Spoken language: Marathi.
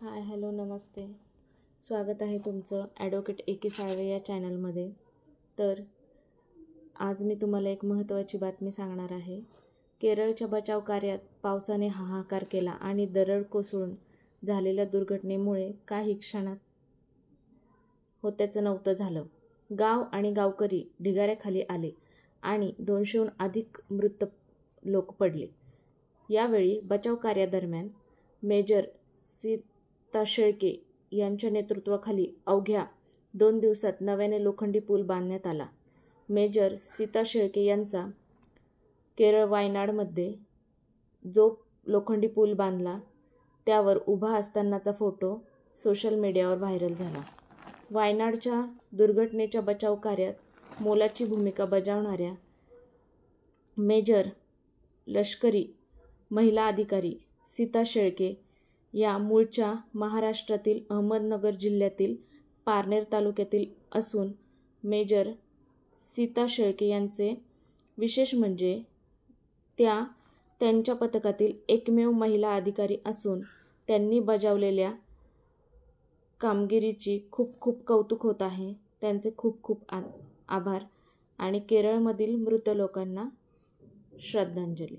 हाय हॅलो नमस्ते. स्वागत आहे तुमचं ॲडव्होकेट ए.के. साळवे या चॅनलमध्ये. तर आज मी तुम्हाला एक महत्त्वाची बातमी सांगणार आहे. केरळच्या बचाव कार्यात पावसाने हाहाकार केला आणि दरड कोसळून झालेल्या दुर्घटनेमुळे काही क्षणात होत्याचं नव्हतं झालं. गाव आणि गावकरी ढिगाऱ्याखाली आले आणि 200हून अधिक मृत लोक पडले. यावेळी बचाव कार्यादरम्यान मेजर सीता शेळके यांच्या नेतृत्वाखाली अवघ्या 2 दिवसात नव्याने लोखंडी पूल बांधण्यात आला. मेजर सीता शेळके यांचा केरळ वायनाडमध्ये जो लोखंडी पूल बांधला त्यावर उभा असतानाचा फोटो सोशल मीडियावर व्हायरल झाला. वायनाडच्या दुर्घटनेच्या बचाव कार्यात मोलाची भूमिका बजावणाऱ्या मेजर लष्करी महिला अधिकारी सीता शेळके या मूळच्या महाराष्ट्रातील अहमदनगर जिल्ह्यातील पारनेर तालुक्यातील असून मेजर सीता शेळके यांचे विशेष म्हणजे त्या त्यांच्या पथकातील एकमेव महिला अधिकारी असून त्यांनी बजावलेल्या कामगिरीची खूप खूप कौतुक होत आहे. त्यांचे खूप खूप आभार आणि केरळमधील मृत लोकांना श्रद्धांजली.